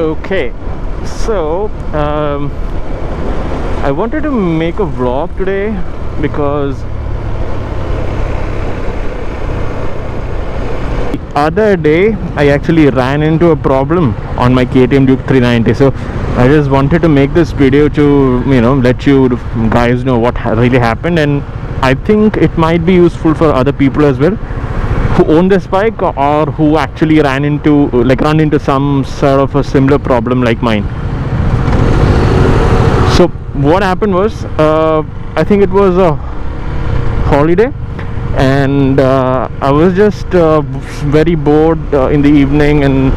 Okay, so I wanted to make a vlog today because the other day I actually ran into a problem on my KTM Duke 390. So I just wanted to make this video to let you guys know what really happened, and I think it might be useful for other people as well who own this bike or who actually run into some sort of a similar problem like mine. So what happened was, I think it was a holiday, and I was just very bored in the evening, and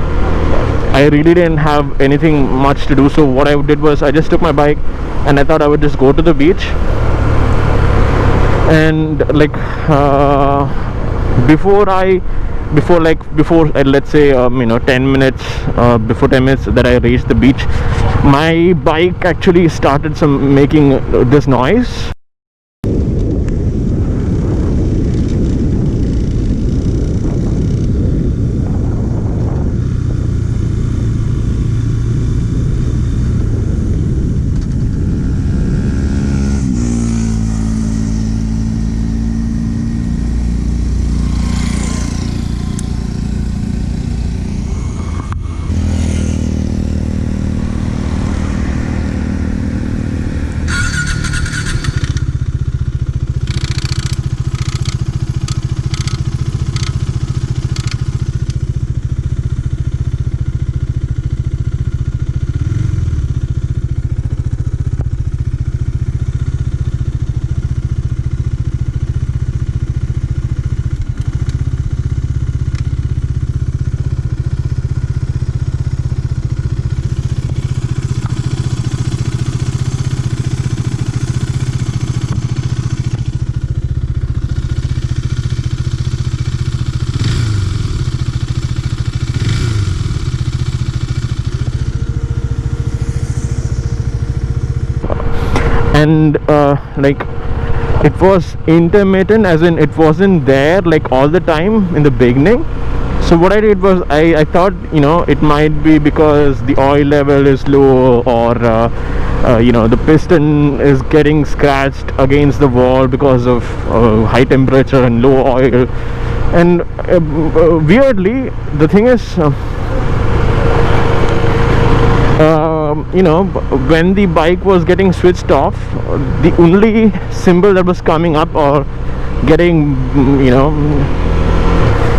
I really didn't have anything much to do. So what I did was I just took my bike and I thought I would just go to the beach, and before let's say 10 minutes before 10 minutes that I reached the beach, my bike actually started making this noise. And it was intermittent, as in it wasn't there like all the time in the beginning. So what I did was I thought it might be because the oil level is low, or the piston is getting scratched against the wall because of high temperature and low oil. And weirdly, the thing is, when the bike was getting switched off, the only symbol that was coming up or getting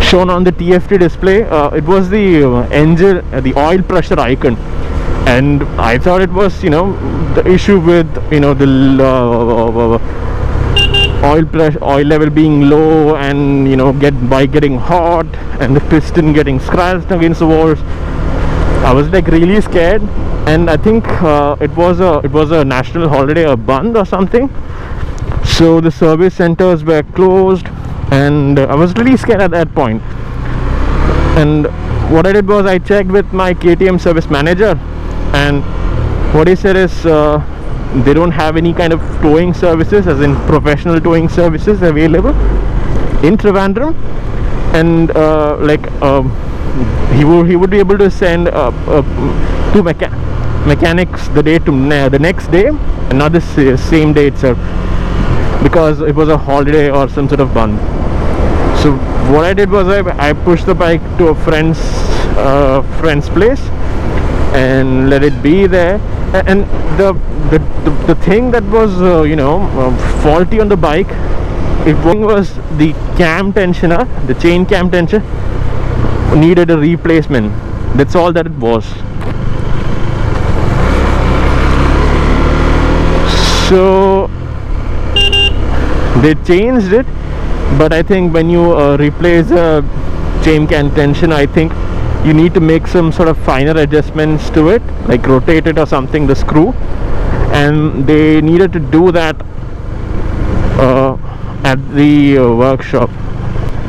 shown on the TFT display, it was the engine, the oil pressure icon. And I thought it was the issue with the oil level being low, and bike getting hot, and the piston getting scratched against the walls. I was really scared, and I think it was a national holiday, a band or something. So the service centers were closed, and I was really scared at that point. And what I did was I checked with my KTM service manager, and what he said is they don't have any kind of towing services, as in professional towing services, available in Trivandrum. And he would be able to send two mechanics the next day, and not the same day itself, because it was a holiday or some sort of band. So what I did was I pushed the bike to a friend's place and let it be there. And the thing that was faulty on the bike, it was the cam tensioner, the chain cam tension needed a replacement. That's all that it was. So they changed it, but I think when you replace a chain cam tension, I think you need to make some sort of finer adjustments to it, like rotate it or something, the screw. And they needed to do that at the workshop.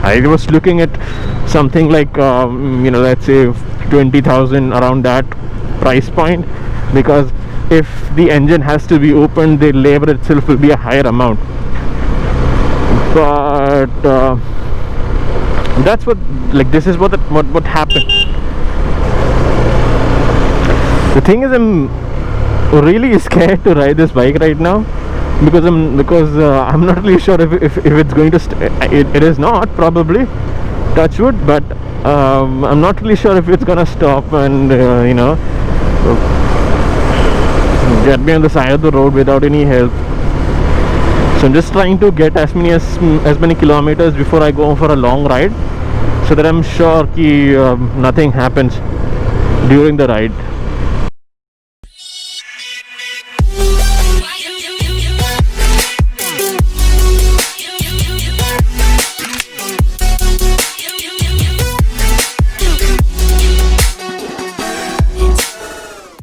I was looking at something like let's say 20,000, around that price point, because if the engine has to be opened, the labor itself will be a higher amount. But that's what, this is what happened. The thing is, I'm really scared to ride this bike right now because I'm not really sure if it's going to it is not, probably, touch wood, but I'm not really sure if it's gonna stop and get me on the side of the road without any help. So I'm just trying to get as many kilometers before I go for a long ride, so that I'm sure nothing happens during the ride.